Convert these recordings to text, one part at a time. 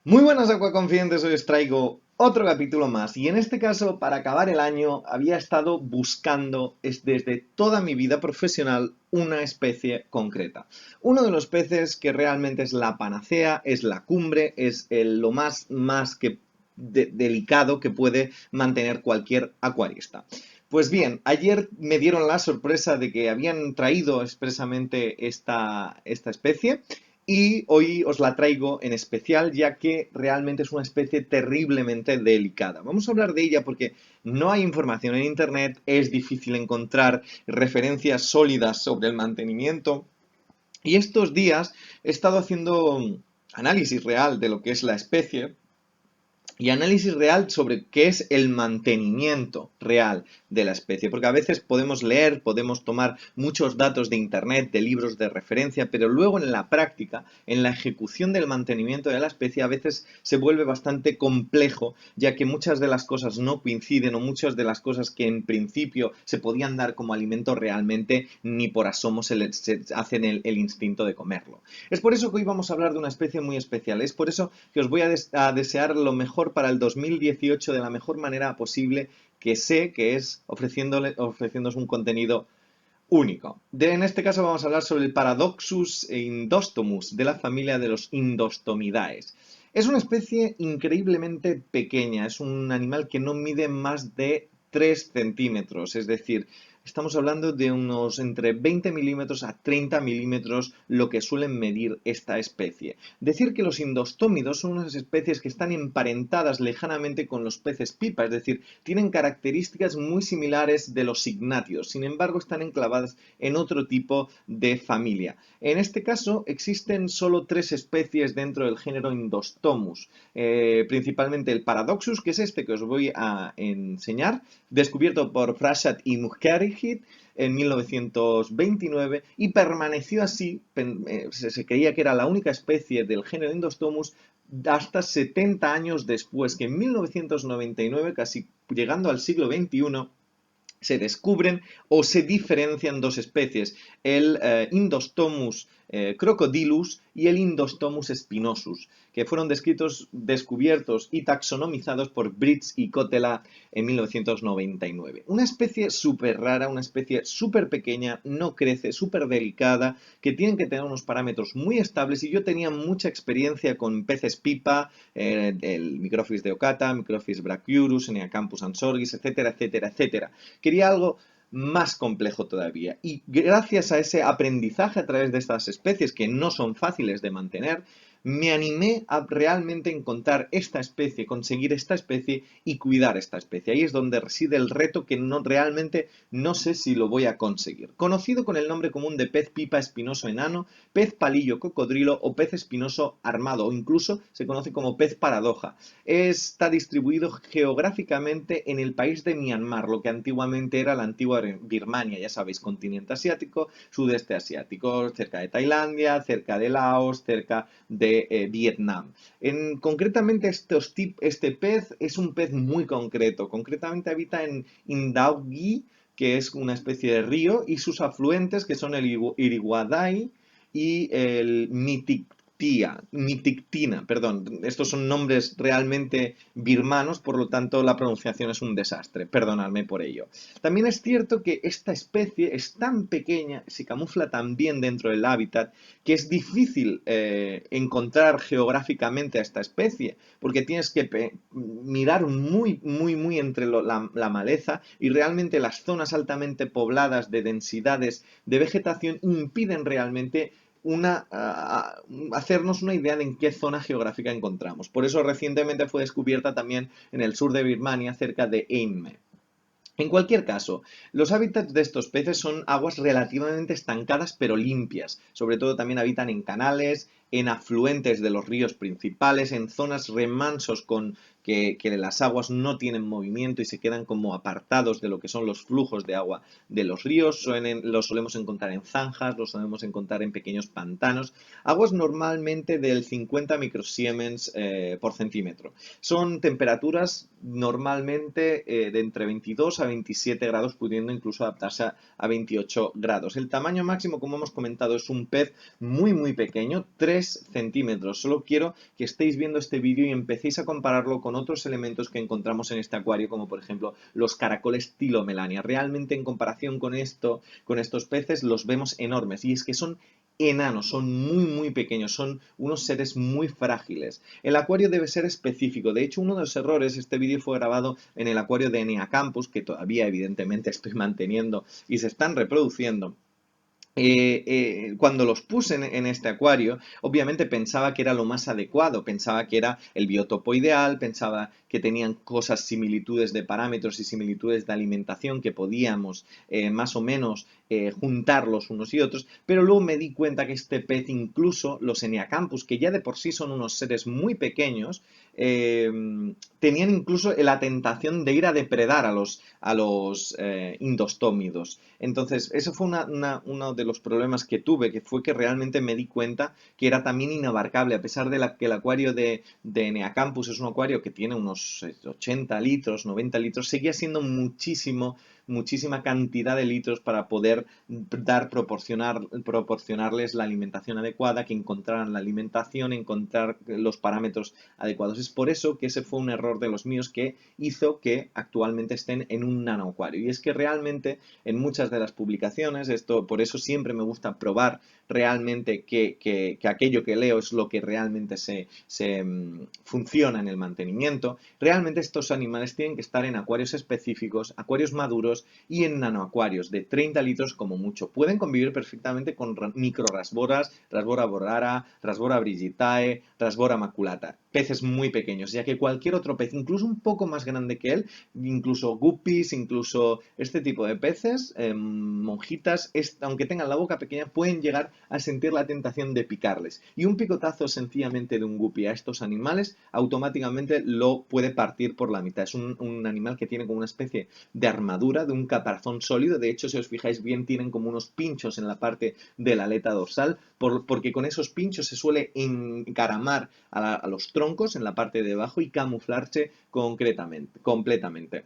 Muy buenas acuaconfidentes, hoy os traigo otro capítulo más y en este caso para acabar el año había estado buscando desde toda mi vida profesional una especie concreta. Uno de los peces que realmente es la panacea, es la cumbre, es lo más que delicado que puede mantener cualquier acuarista. Pues bien, ayer me dieron la sorpresa de que habían traído expresamente esta especie y hoy os la traigo en especial ya que realmente es una especie terriblemente delicada. Vamos a hablar de ella porque no hay información en internet, es difícil encontrar referencias sólidas sobre el mantenimiento y estos días he estado haciendo análisis real de lo que es la especie y análisis real sobre qué es el mantenimiento real de la especie. Porque a veces podemos leer, podemos tomar muchos datos de internet, de libros de referencia, pero luego en la práctica, en la ejecución del mantenimiento de la especie, a veces se vuelve bastante complejo, ya que muchas de las cosas no coinciden o muchas de las cosas que en principio se podían dar como alimento realmente ni por asomo se hacen el instinto de comerlo. Es por eso que hoy vamos a hablar de una especie muy especial. Es por eso que os voy a desear lo mejor para el 2018 de la mejor manera posible, que sé que es ofreciéndoos un contenido único. En este caso vamos a hablar sobre el Paradoxus indostomus de la familia de los Indostomidae. Es una especie increíblemente pequeña, es un animal que no mide más de 3 centímetros, es decir, estamos hablando de unos entre 20 milímetros a 30 milímetros lo que suelen medir esta especie. Decir que los indostómidos son unas especies que están emparentadas lejanamente con los peces pipa, es decir, tienen características muy similares de los signátidos, sin embargo están enclavadas en otro tipo de familia. En este caso existen solo 3 especies dentro del género Indostomus, principalmente el Paradoxus, que es este que os voy a enseñar, descubierto por Frashat y Mukherjee en 1929 y permaneció así, se creía que era la única especie del género Indostomus hasta 70 años después, que en 1999, casi llegando al siglo XXI, se descubren o se diferencian dos especies, el Indostomus crocodilus y el Indostomus spinosus, que fueron descubiertos y taxonomizados por Brits y Kotela en 1999. Una especie súper rara, una especie súper pequeña, no crece, súper delicada, que tienen que tener unos parámetros muy estables y yo tenía mucha experiencia con peces pipa, el Microphis deocata, Microphis brachyurus, Eneacampus ansorgis, etcétera, etcétera, etcétera. Quería algo más complejo todavía. Y gracias a ese aprendizaje a través de estas especies que no son fáciles de mantener, me animé a realmente encontrar esta especie, conseguir esta especie y cuidar esta especie. Ahí es donde reside el reto que realmente no sé si lo voy a conseguir. Conocido con el nombre común de pez pipa espinoso enano, pez palillo cocodrilo o pez espinoso armado, o incluso se conoce como pez paradoja. Está distribuido geográficamente en el país de Myanmar, lo que antiguamente era la antigua Birmania, ya sabéis, continente asiático, sudeste asiático, cerca de Tailandia, cerca de Laos, cerca de Vietnam. Concretamente este pez es un pez muy concreto, concretamente habita en Indaugi, que es una especie de río, y sus afluentes, que son el Iriguadai y el Mitictina, perdón. Estos son nombres realmente birmanos, por lo tanto la pronunciación es un desastre, perdonadme por ello. También es cierto que esta especie es tan pequeña, se camufla tan bien dentro del hábitat, que es difícil encontrar geográficamente a esta especie, porque tienes que mirar muy entre la maleza y realmente las zonas altamente pobladas de densidades de vegetación impiden realmente hacernos una idea de en qué zona geográfica encontramos. Por eso recientemente fue descubierta también en el sur de Birmania, cerca de Einme. En cualquier caso, los hábitats de estos peces son aguas relativamente estancadas pero limpias. Sobre todo también habitan en canales, en afluentes de los ríos principales, en zonas remansos que las aguas no tienen movimiento y se quedan como apartados de lo que son los flujos de agua de los ríos. Los solemos encontrar en zanjas, los solemos encontrar en pequeños pantanos. Aguas normalmente del 50 microsiemens por centímetro. Son temperaturas normalmente de entre 22 a 27 grados, pudiendo incluso adaptarse a 28 grados. El tamaño máximo, como hemos comentado, es un pez muy pequeño, 3 centímetros. Solo quiero que estéis viendo este vídeo y empecéis a compararlo con otros elementos que encontramos en este acuario, como por ejemplo los caracoles Tilomelania. Realmente en comparación con esto, con estos peces, los vemos enormes y es que son enanos, son muy pequeños, son unos seres muy frágiles. El acuario debe ser específico. De hecho, uno de los errores, este vídeo fue grabado en el acuario de Eneacampus, que todavía evidentemente estoy manteniendo y se están reproduciendo. Cuando los puse en este acuario, obviamente pensaba que era lo más adecuado, pensaba que era el biotopo ideal, pensaba que tenían cosas, similitudes de parámetros y similitudes de alimentación que podíamos más o menos juntar los unos y otros, pero luego me di cuenta que este pez, incluso los Eneacampus, que ya de por sí son unos seres muy pequeños, tenían incluso la tentación de ir a depredar a los indostómidos. Entonces, eso fue uno de los problemas que tuve, que fue que realmente me di cuenta que era también inabarcable, a pesar de que el acuario de Eneacampus es un acuario que tiene unos 80 litros, 90 litros, seguía siendo muchísima cantidad de litros para poder proporcionarles la alimentación adecuada, que encontraran la alimentación, encontrar los parámetros adecuados. Es por eso que ese fue un error de los míos que hizo que actualmente estén en un nanoacuario. Y es que realmente en muchas de las publicaciones, por eso siempre me gusta probar realmente que aquello que leo es lo que realmente se funciona en el mantenimiento. Realmente estos animales tienen que estar en acuarios específicos, acuarios maduros y en nanoacuarios de 30 litros como mucho. Pueden convivir perfectamente con microrasboras, Rasbora borrara, Rasbora brigitae, Rasbora maculata. Peces muy pequeños, ya que cualquier otro pez, incluso un poco más grande que él, incluso guppies, incluso este tipo de peces, monjitas, aunque tengan la boca pequeña, pueden llegar a sentir la tentación de picarles. Y un picotazo sencillamente de un guppy a estos animales automáticamente lo puede partir por la mitad. Es un animal que tiene como una especie de armadura, de un caparazón sólido. De hecho, si os fijáis bien, tienen como unos pinchos en la parte de la aleta dorsal, porque con esos pinchos se suele encaramar a los troncos en la parte de abajo y camuflarse completamente.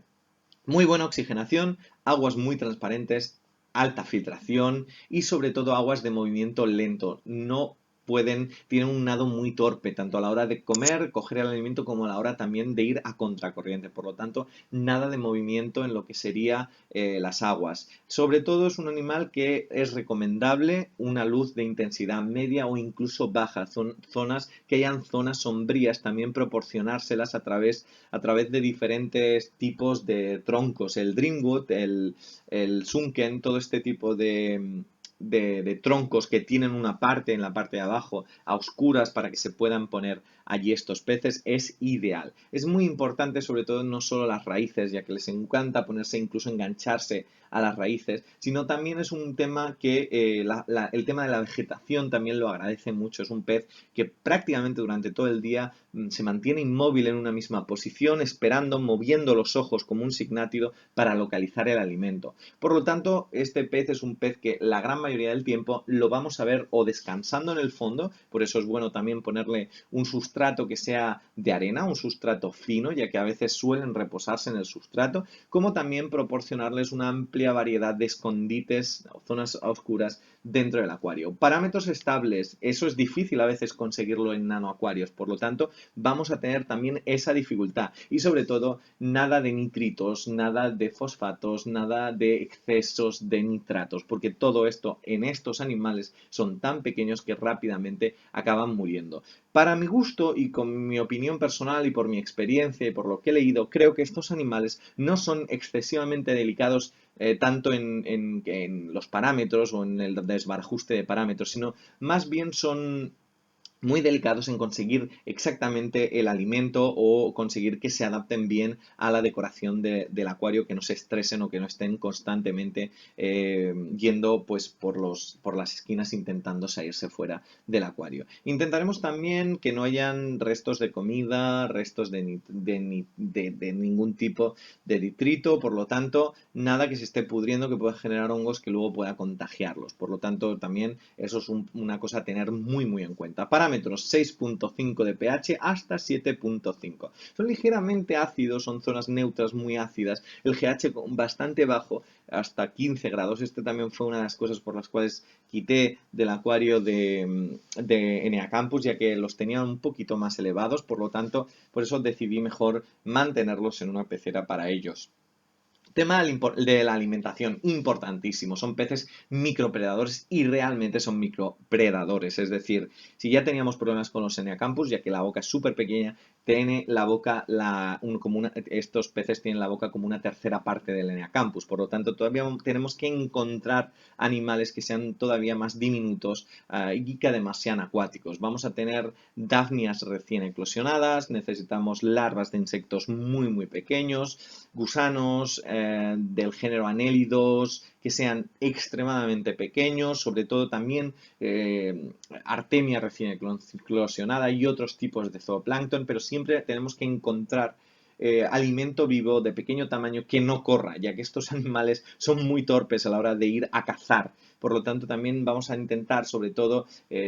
Muy buena oxigenación, aguas muy transparentes, alta filtración y sobre todo aguas de movimiento lento. No tienen un nado muy torpe, tanto a la hora de comer, coger el alimento, como a la hora también de ir a contracorriente. Por lo tanto, nada de movimiento en lo que sería las aguas. Sobre todo es un animal que es recomendable una luz de intensidad media o incluso baja. Que hayan zonas sombrías, también proporcionárselas a través de diferentes tipos de troncos. El Dreamwood, el Sunken, todo este tipo de troncos que tienen una parte en la parte de abajo a oscuras para que se puedan poner allí estos peces es ideal. Es muy importante sobre todo no solo las raíces, ya que les encanta ponerse, incluso engancharse a las raíces, sino también es un tema que el tema de la vegetación también lo agradece mucho. Es un pez que prácticamente durante todo el día se mantiene inmóvil en una misma posición, esperando, moviendo los ojos como un signátido para localizar el alimento. Por lo tanto, este pez es un pez que la gran mayoría del tiempo lo vamos a ver o descansando en el fondo, por eso es bueno también ponerle un sustrato que sea de arena, un sustrato fino, ya que a veces suelen reposarse en el sustrato, como también proporcionarles una amplia variedad de escondites o zonas oscuras dentro del acuario. Parámetros estables, eso es difícil a veces conseguirlo en nanoacuarios, por lo tanto vamos a tener también esa dificultad y sobre todo nada de nitritos, nada de fosfatos, nada de excesos de nitratos, porque todo esto en estos animales son tan pequeños que rápidamente acaban muriendo. Para mi gusto y con mi opinión personal y por mi experiencia y por lo que he leído, creo que estos animales no son excesivamente delicados tanto en los parámetros o en el desbarajuste de parámetros, sino más bien son muy delicados en conseguir exactamente el alimento o conseguir que se adapten bien a la decoración del acuario, que no se estresen o que no estén constantemente yendo pues por las esquinas intentando salirse fuera del acuario. Intentaremos también que no hayan restos de comida, restos de ningún tipo de detrito, por lo tanto, nada que se esté pudriendo que pueda generar hongos que luego pueda contagiarlos. Por lo tanto, también eso es una cosa a tener muy en cuenta. Parámetros parámetros 6.5 de pH hasta 7.5. Son ligeramente ácidos, son zonas neutras muy ácidas, el pH bastante bajo, hasta 15 grados. Este también fue una de las cosas por las cuales quité del acuario de Eneacampus, ya que los tenía un poquito más elevados, por lo tanto, por eso decidí mejor mantenerlos en una pecera para ellos. Tema de la alimentación, importantísimo. Son peces micropredadores y realmente son micropredadores. Es decir, si ya teníamos problemas con los Eneacampus, ya que la boca es súper pequeña, tiene la boca, estos peces tienen la boca como una tercera parte del Eneacampus. Por lo tanto, todavía tenemos que encontrar animales que sean todavía más diminutos y que además sean acuáticos. Vamos a tener dafnias recién eclosionadas, necesitamos larvas de insectos muy muy pequeños, gusanos del género anélidos que sean extremadamente pequeños, sobre todo también artemia recién eclosionada y otros tipos de zooplancton, pero siempre tenemos que encontrar alimento vivo de pequeño tamaño que no corra, ya que estos animales son muy torpes a la hora de ir a cazar. Por lo tanto, también vamos a intentar, sobre todo,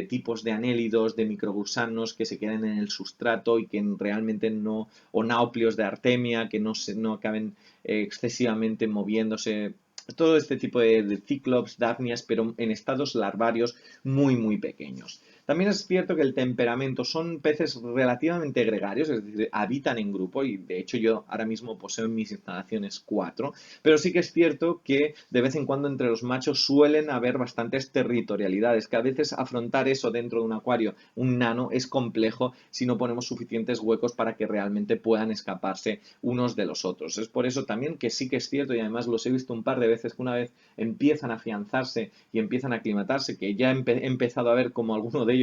tipos de anélidos, de microgusanos que se queden en el sustrato y que realmente no, o nauplios de artemia, que no acaben excesivamente moviéndose. Todo este tipo de cíclops, dafnias, pero en estados larvarios muy, muy pequeños. También es cierto que el temperamento son peces relativamente gregarios, es decir, habitan en grupo y de hecho yo ahora mismo poseo en mis instalaciones 4, pero sí que es cierto que de vez en cuando entre los machos suelen haber bastantes territorialidades, que a veces afrontar eso dentro de un acuario, un nano, es complejo si no ponemos suficientes huecos para que realmente puedan escaparse unos de los otros. Es por eso también que sí que es cierto, y además los he visto un par de veces, que una vez empiezan a afianzarse y empiezan a aclimatarse, que ya he empezado a ver como alguno de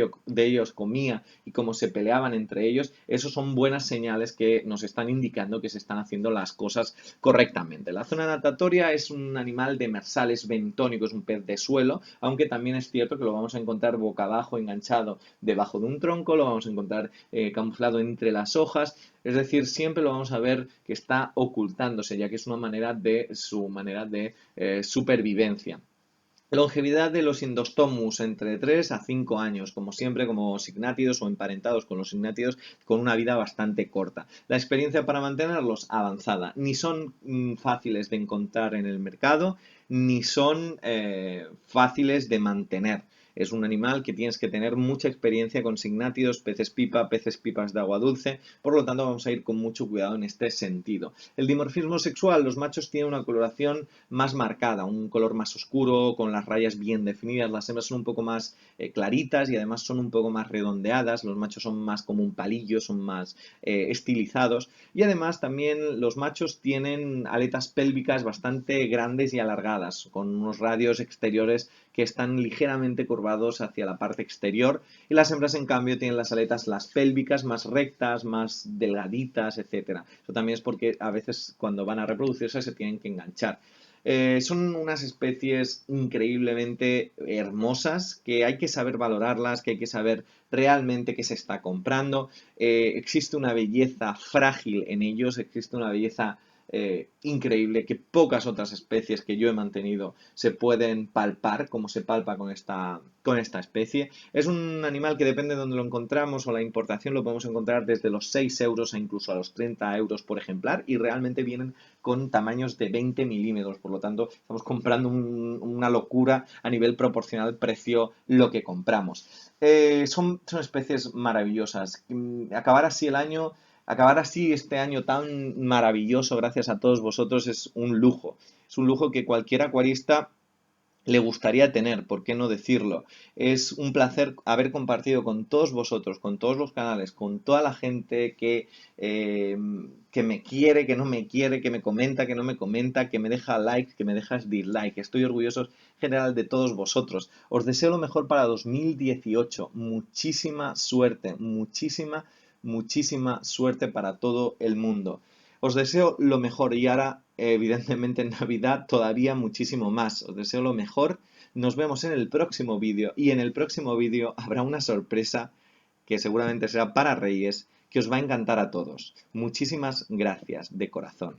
ellos comía y cómo se peleaban entre ellos, eso son buenas señales que nos están indicando que se están haciendo las cosas correctamente. La zona natatoria es un animal demersal, es bentónico, es un pez de suelo, aunque también es cierto que lo vamos a encontrar boca abajo, enganchado debajo de un tronco, lo vamos a encontrar camuflado entre las hojas, es decir, siempre lo vamos a ver que está ocultándose, ya que es una manera de su manera de supervivencia. Longevidad de los Indostomus entre 3 a 5 años, como siempre, como signátidos o emparentados con los signátidos, con una vida bastante corta. La experiencia para mantenerlos, avanzada. Ni son fáciles de encontrar en el mercado, ni son fáciles de mantener. Es un animal que tienes que tener mucha experiencia con signátidos, peces pipas de agua dulce, por lo tanto vamos a ir con mucho cuidado en este sentido. El dimorfismo sexual, los machos tienen una coloración más marcada, un color más oscuro, con las rayas bien definidas, las hembras son un poco más claritas y además son un poco más redondeadas, los machos son más como un palillo, son más estilizados y además también los machos tienen aletas pélvicas bastante grandes y alargadas, con unos radios exteriores que están ligeramente curvados hacia la parte exterior y las hembras en cambio tienen las pélvicas más rectas, más delgaditas, etcétera. Eso también es porque a veces cuando van a reproducirse se tienen que enganchar. Son unas especies increíblemente hermosas que hay que saber valorarlas, que hay que saber realmente qué se está comprando. Existe una belleza frágil en ellos, existe una belleza increíble que pocas otras especies que yo he mantenido se pueden palpar como se palpa con esta especie. Es un animal que depende de donde lo encontramos o la importación lo podemos encontrar desde los 6 euros a incluso a los 30 euros por ejemplar y realmente vienen con tamaños de 20 milímetros, por lo tanto estamos comprando una locura a nivel proporcional precio lo que compramos. Son especies maravillosas. Acabar así este año tan maravilloso gracias a todos vosotros es un lujo. Es un lujo que cualquier acuarista le gustaría tener, ¿por qué no decirlo? Es un placer haber compartido con todos vosotros, con todos los canales, con toda la gente que me quiere, que no me quiere, que me comenta, que no me comenta, que me deja like, que me deja dislike. Estoy orgulloso en general de todos vosotros. Os deseo lo mejor para 2018. Muchísima suerte, muchísima suerte para todo el mundo. Os deseo lo mejor y ahora, evidentemente en Navidad, todavía muchísimo más. Os deseo lo mejor. Nos vemos en el próximo vídeo y en el próximo vídeo habrá una sorpresa que seguramente será para Reyes que os va a encantar a todos. Muchísimas gracias de corazón.